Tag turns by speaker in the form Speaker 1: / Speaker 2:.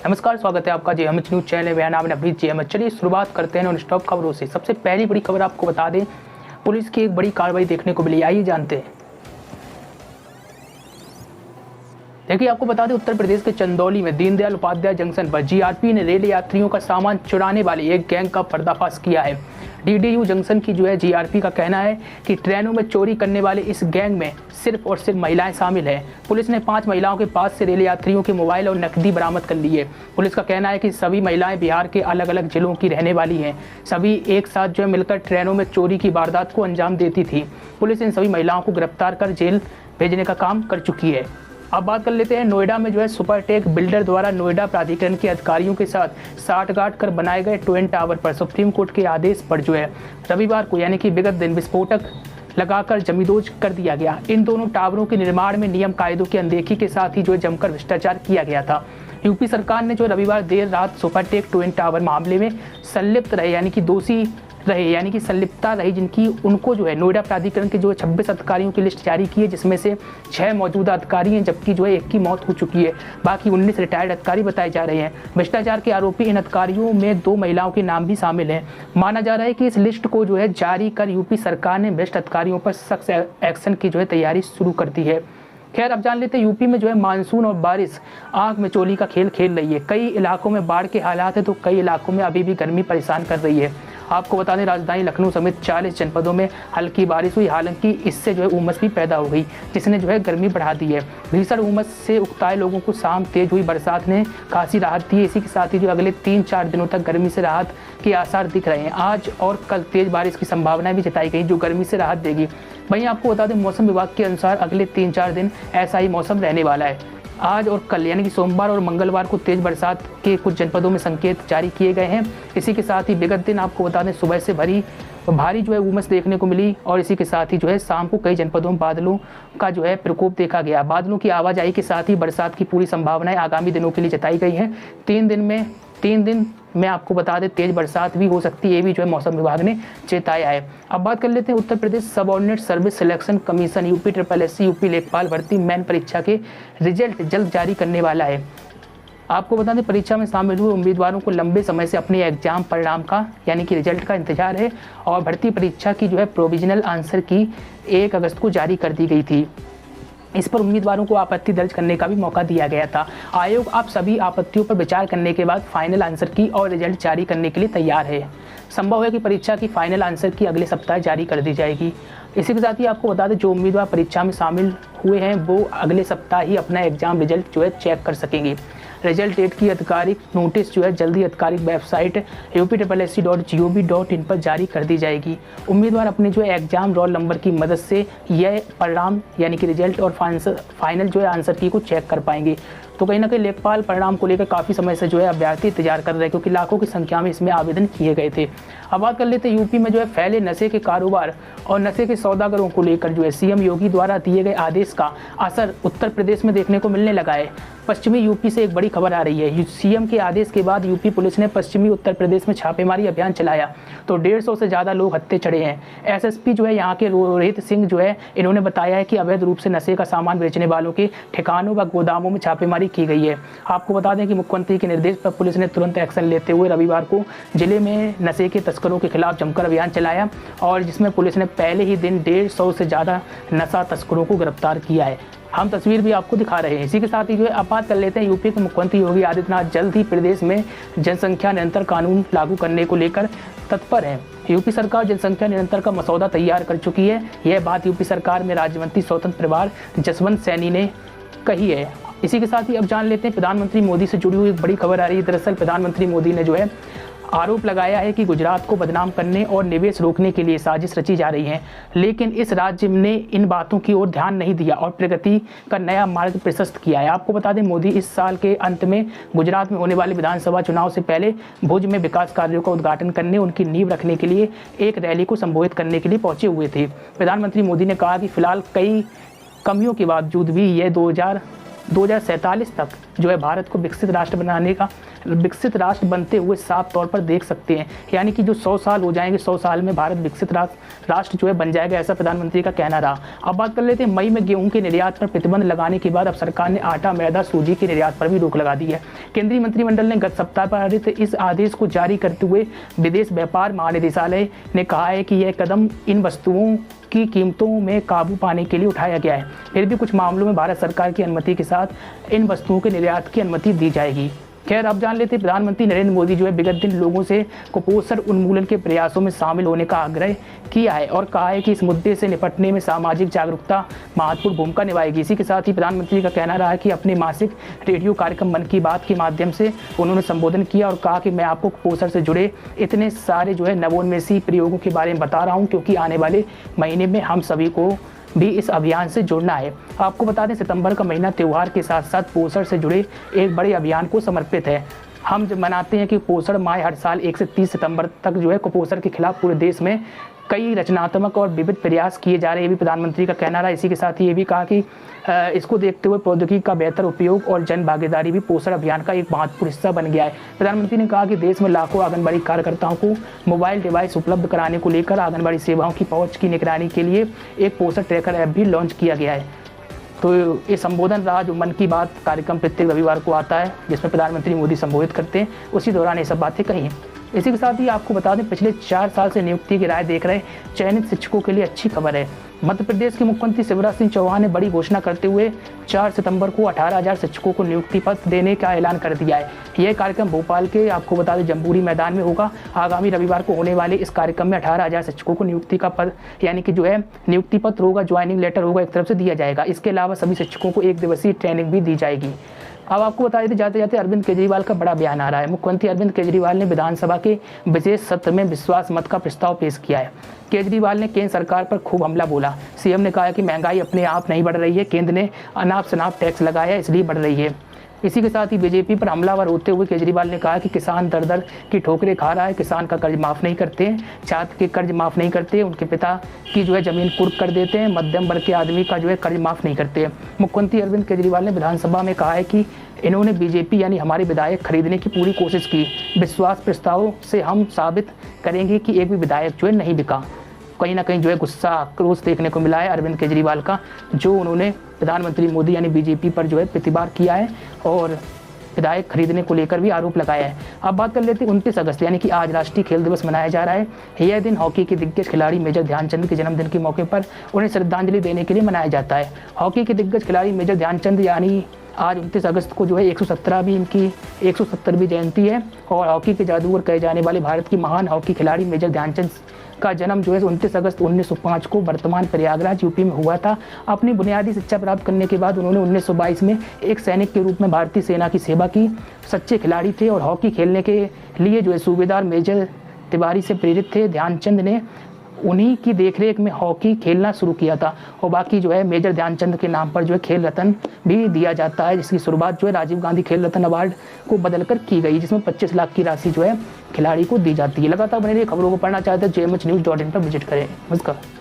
Speaker 1: नमस्कार, स्वागत है आपका JMH न्यूज चैनल में। मेरा नाम है नवनीत JMH। चलिए शुरुआत करते हैं नॉन स्टॉप खबरों से। सबसे पहली बड़ी खबर आपको बता दें, पुलिस की एक बड़ी कार्रवाई देखने को मिली। आइए जानते हैं। देखिए, आपको बता दें, उत्तर प्रदेश के चंदौली में दीनदयाल उपाध्याय जंक्शन पर जीआरपी ने रेल यात्रियों का सामान चुराने वाली एक गैंग का पर्दाफाश किया है। DDU जंक्शन की जीआरपी का कहना है कि ट्रेनों में चोरी करने वाले इस गैंग में सिर्फ और सिर्फ महिलाएं शामिल हैं। पुलिस ने 5 महिलाओं के पास से रेल यात्रियों के मोबाइल और नकदी बरामद कर ली है। पुलिस का कहना है कि सभी महिलाएं बिहार के अलग अलग जिलों की रहने वाली हैं। सभी एक साथ मिलकर ट्रेनों में चोरी की वारदात को अंजाम देती थी। पुलिस इन सभी महिलाओं को गिरफ्तार कर जेल भेजने का काम कर चुकी है। अब बात कर लेते हैं नोएडा में सुपरटेक बिल्डर द्वारा नोएडा प्राधिकरण के अधिकारियों के साथ साठगांठ कर बनाए गए ट्विन टावर पर सुप्रीम कोर्ट के आदेश पर रविवार को यानी कि विगत दिन विस्फोटक लगाकर जमींदोज कर दिया गया। इन दोनों टावरों के निर्माण में नियम कायदों की अनदेखी के साथ ही जमकर भ्रष्टाचार किया गया था। यूपी सरकार ने रविवार देर रात सुपरटेक ट्विन टावर मामले में संलिप्त रहे यानी कि दोषी रहे यानी कि संलिप्तता रही जिनकी उनको नोएडा प्राधिकरण के 26 अधिकारियों की लिस्ट जारी की है, जिसमें से 6 मौजूदा अधिकारी हैं, जबकि एक की मौत हो चुकी है। बाकी 19 रिटायर्ड अधिकारी बताए जा रहे हैं। भ्रष्टाचार के आरोपी इन अधिकारियों में 2 महिलाओं के नाम भी शामिल हैं। माना जा रहा है कि इस लिस्ट को जारी कर यूपी सरकार ने भ्रष्ट अधिकारियों पर सख्त एक्शन की तैयारी शुरू कर दी है। खैर, अब जान लेते हैं यूपी में मानसून और बारिश आग में चोली का खेल खेल रही है। कई इलाकों में बाढ़ के हालात है तो कई इलाकों में अभी भी गर्मी परेशान कर रही है। आपको बता दें, राजधानी लखनऊ समेत 40 जनपदों में हल्की बारिश हुई। हालांकि इससे उमस भी पैदा हो गई, जिसने गर्मी बढ़ा दी है। भीषण उमस से उकताए लोगों को शाम तेज हुई बरसात ने खासी राहत दी है। इसी के साथ ही अगले 3-4 दिनों तक गर्मी से राहत के आसार दिख रहे हैं। आज और कल तेज बारिश की संभावना भी जताई गई, जो गर्मी से राहत देगी। वहीं आपको बता दें, मौसम विभाग के अनुसार अगले 3-4 दिन ऐसा ही मौसम रहने वाला है। आज और कल यानी कि सोमवार और मंगलवार को तेज बरसात के कुछ जनपदों में संकेत जारी किए गए हैं। इसी के साथ ही विगत दिन आपको बता दें, सुबह से भारी उमस देखने को मिली और इसी के साथ ही शाम को कई जनपदों में बादलों का प्रकोप देखा गया। बादलों की आवाजाही के साथ ही बरसात की पूरी संभावनाएं आगामी दिनों के लिए जताई गई हैं। 3 दिन में आपको बता दें तेज बरसात भी हो सकती है, ये भी मौसम विभाग ने चेताया है। अब बात कर लेते हैं Uttar Pradesh subordinate service selection commission UPSSC UP लेखपाल भर्ती मेन परीक्षा के रिजल्ट जल्द जारी करने वाला है। आपको बता दें, परीक्षा में शामिल हुए उम्मीदवारों को लंबे समय से अपने एग्जाम परिणाम का यानी कि रिजल्ट का इंतजार है और भर्ती परीक्षा की प्रोविजनल आंसर की 1 अगस्त को जारी कर दी गई थी। इस पर उम्मीदवारों को आपत्ति दर्ज करने का भी मौका दिया गया था। आयोग आप सभी आपत्तियों पर विचार करने के बाद फाइनल आंसर की और रिजल्ट जारी करने के लिए तैयार है। संभव है कि परीक्षा की फाइनल आंसर की अगले सप्ताह जारी कर दी जाएगी। इसी के साथ ही आपको बता दें, जो उम्मीदवार परीक्षा में शामिल हुए हैं वो अगले सप्ताह ही अपना एग्जाम रिजल्ट चेक कर सकेंगे। रिजल्ट डेट की आधिकारिक नोटिस जल्दी आधिकारिक वेबसाइट upssc.gov.in पर जारी कर दी जाएगी। उम्मीदवार अपने एग्जाम रोल नंबर की मदद से यह परिणाम यानी कि रिजल्ट और फाइनल आंसर की को चेक कर पाएंगे। तो कहीं ना कहीं लेखपाल परिणाम को लेकर काफ़ी समय से अभ्यर्थी इंतजार कर रहे हैं, क्योंकि लाखों की संख्या में इसमें आवेदन किए गए थे। अब बात कर लेते हैं यूपी में फैले नशे के कारोबार और नशे के सौदागरों को लेकर सीएम योगी द्वारा दिए गए आदेश का असर उत्तर प्रदेश में देखने को मिलने लगा है। पश्चिमी यूपी से एक बड़ी खबर आ रही है। सीएम के आदेश के बाद यूपी पुलिस ने पश्चिमी उत्तर प्रदेश में छापेमारी अभियान चलाया तो 150 से ज़्यादा लोग हत्थे चढ़े हैं। एसएसपी यहाँ के रोहित सिंह इन्होंने बताया है कि अवैध रूप से नशे का सामान बेचने वालों के ठिकानों व गोदामों में छापेमारी की गई है। आपको बता दें कि मुख्यमंत्री के निर्देश पर पुलिस ने तुरंत एक्शन लेते हुए रविवार को जिले में नशे के तस्करों के खिलाफ जमकर अभियान चलाया और जिसमें पुलिस ने पहले ही दिन 150 से ज़्यादा नशा तस्करों को गिरफ्तार किया है। हम तस्वीर भी आपको दिखा रहे हैं। इसी के साथ ही अब बात कर लेते हैं, यूपी के मुख्यमंत्री योगी आदित्यनाथ जल्द ही प्रदेश में जनसंख्या नियंत्रण कानून लागू करने को लेकर तत्पर हैं। यूपी सरकार जनसंख्या नियंत्रण का मसौदा तैयार कर चुकी है। यह बात यूपी सरकार में राज्य मंत्री स्वतंत्र प्रभार जसवंत सैनी ने कही है। इसी के साथ ही अब जान लेते हैं, प्रधानमंत्री मोदी से जुड़ी हुई एक बड़ी खबर आ रही है। दरअसल प्रधानमंत्री मोदी ने आरोप लगाया है कि गुजरात को बदनाम करने और निवेश रोकने के लिए साजिश रची जा रही है, लेकिन इस राज्य ने इन बातों की ओर ध्यान नहीं दिया और प्रगति का नया मार्ग प्रशस्त किया है। आपको बता दें, मोदी इस साल के अंत में गुजरात में होने वाले विधानसभा चुनाव से पहले भुज में विकास कार्यों का उद्घाटन करने, उनकी नींव रखने के लिए एक रैली को संबोधित करने के लिए पहुंचे हुए थे। प्रधानमंत्री मोदी ने कहा कि फिलहाल कई कमियों के बावजूद भी यह 2047 तक भारत को विकसित राष्ट्र बनाने का विकसित राष्ट्र बनते हुए साफ तौर पर देख सकते हैं। यानी कि जो 100 साल हो जाएंगे, 100 साल में भारत विकसित राष्ट्र जो है बन जाएगा, ऐसा प्रधानमंत्री का कहना रहा। अब बात कर लेते हैं, मई में गेहूं के निर्यात पर प्रतिबंध लगाने के बाद अब सरकार ने आटा, मैदा, सूजी के निर्यात पर भी रोक लगा दी है। केंद्रीय मंत्रिमंडल ने गत सप्ताह पारित इस आदेश को जारी करते हुए विदेश व्यापार महानिदेशालय ने कहा है कि यह कदम इन वस्तुओं की कीमतों में काबू पाने के लिए उठाया गया है। फिर भी कुछ मामलों में भारत सरकार की अनुमति के साथ इन वस्तुओं के निर्यात की अनुमति दी जाएगी। खैर, अब जान लेते हैं, प्रधानमंत्री नरेंद्र मोदी जो है विगत दिन लोगों से कुपोषण उन्मूलन के प्रयासों में शामिल होने का आग्रह किया है और कहा है कि इस मुद्दे से निपटने में सामाजिक जागरूकता महत्वपूर्ण भूमिका निभाएगी। इसी के साथ ही प्रधानमंत्री का कहना रहा है कि अपने मासिक रेडियो कार्यक्रम मन की बात के माध्यम से उन्होंने संबोधन किया और कहा कि मैं आपको कुपोषण से जुड़े इतने सारे जो है नवोन्मेषी प्रयोगों के बारे में बता रहा हूँ, क्योंकि आने वाले महीने में हम सभी को भी इस अभियान से जुड़ना है। आपको बता दें, सितंबर का महीना त्यौहार के साथ साथ पोषण से जुड़े एक बड़े अभियान को समर्पित है। हम जब मनाते हैं कि पोषण माह, हर साल 1 से 30 सितंबर तक जो है कुपोषण के खिलाफ पूरे देश में कई रचनात्मक और विविध प्रयास किए जा रहे हैं, ये भी प्रधानमंत्री का कहना रहा। इसी के साथ ही ये भी कहा कि इसको देखते हुए प्रौद्योगिकी का बेहतर उपयोग और जन भागीदारी भी पोषण अभियान का एक महत्वपूर्ण हिस्सा बन गया है। प्रधानमंत्री ने कहा कि देश में लाखों आंगनबाड़ी कार्यकर्ताओं को मोबाइल डिवाइस उपलब्ध कराने को लेकर आंगनबाड़ी सेवाओं की पहुंच की निगरानी के लिए एक पोषण ट्रैकर ऐप भी लॉन्च किया गया है। तो ये संबोधन रहा जो मन की बात कार्यक्रम प्रत्येक रविवार को आता है, जिसमें प्रधानमंत्री मोदी संबोधित करते हैं, उसी दौरान ये सब बातें कही हैं। इसी के साथ ही आपको बता दें, पिछले 4 साल से नियुक्ति की राह देख रहे चयनित शिक्षकों के लिए अच्छी खबर है। मध्य प्रदेश के मुख्यमंत्री शिवराज सिंह चौहान ने बड़ी घोषणा करते हुए 4 सितंबर को 18,000 शिक्षकों को नियुक्ति पत्र देने का ऐलान कर दिया है। यह कार्यक्रम भोपाल के आपको बता दें जम्बूरी मैदान में होगा। आगामी रविवार को होने वाले इस कार्यक्रम में 18,000 शिक्षकों को नियुक्ति का पद यानी कि जो है नियुक्ति पत्र होगा, ज्वाइनिंग लेटर होगा, एक तरफ से दिया जाएगा। इसके अलावा सभी शिक्षकों को 1 दिवसीय ट्रेनिंग भी दी जाएगी। अब आपको बता देते जाते जाते अरविंद केजरीवाल का बड़ा बयान आ रहा है। मुख्यमंत्री अरविंद केजरीवाल ने विधानसभा के विशेष सत्र में विश्वास मत का प्रस्ताव पेश किया है। केजरीवाल ने केंद्र सरकार पर खूब हमला बोला। सीएम ने कहा कि महंगाई अपने आप नहीं बढ़ रही है, केंद्र ने अनाप शनाप टैक्स लगाया इसलिए बढ़ रही है। इसी के साथ ही बीजेपी पर हमलावर होते हुए केजरीवाल ने कहा कि किसान दर दर की ठोकरें खा रहा है, किसान का कर्ज माफ़ नहीं करते, छात्र के कर्ज माफ़ नहीं करते, उनके पिता की जो है ज़मीन कुर्क कर देते हैं, मध्यम वर्ग के आदमी का जो है कर्ज माफ़ नहीं करते। मुख्यमंत्री अरविंद केजरीवाल ने विधानसभा में कहा है कि इन्होंने बीजेपी यानी हमारे विधायक खरीदने की पूरी कोशिश की। विश्वास प्रस्ताव से हम साबित करेंगे कि एक भी विधायक जो है नहीं बिका। कहीं ना कहीं जो है गुस्सा, आक्रोश देखने को मिला है अरविंद केजरीवाल का, जो उन्होंने प्रधानमंत्री मोदी यानी बीजेपी पर जो है प्रतिवार किया है और विधायक खरीदने को लेकर भी आरोप लगाया है। अब बात कर लेते हैं 29 अगस्त यानी कि आज राष्ट्रीय खेल दिवस मनाया जा रहा है। यह दिन हॉकी के दिग्गज खिलाड़ी मेजर ध्यानचंद के जन्मदिन के मौके पर उन्हें श्रद्धांजलि देने के लिए मनाया जाता है। हॉकी के दिग्गज खिलाड़ी मेजर ध्यानचंद यानी आज 29 अगस्त को जो है 170वीं जयंती है और हॉकी के जादूगर कहे जाने वाले भारत की महान हॉकी खिलाड़ी मेजर ध्यानचंद का जन्म जो है 29 अगस्त 1905 को वर्तमान प्रयागराज यूपी में हुआ था। अपनी बुनियादी शिक्षा प्राप्त करने के बाद उन्होंने 1922 में एक सैनिक के रूप में भारतीय सेना की सेवा की। सच्चे खिलाड़ी थे और हॉकी खेलने के लिए जो है सूबेदार मेजर तिवारी से प्रेरित थे। ध्यानचंद ने उन्हीं की देखरेख में हॉकी खेलना शुरू किया था और बाकी जो है मेजर ध्यानचंद के नाम पर जो है खेल रत्न भी दिया जाता है, जिसकी शुरुआत जो है राजीव गांधी खेल रत्न अवार्ड को बदलकर की गई, जिसमें 25 लाख की राशि जो है खिलाड़ी को दी जाती है। लगातार बने रहिए, खबरों को पढ़ना चाहते हैं JMHnews.in पर विजिट करें। नमस्कार।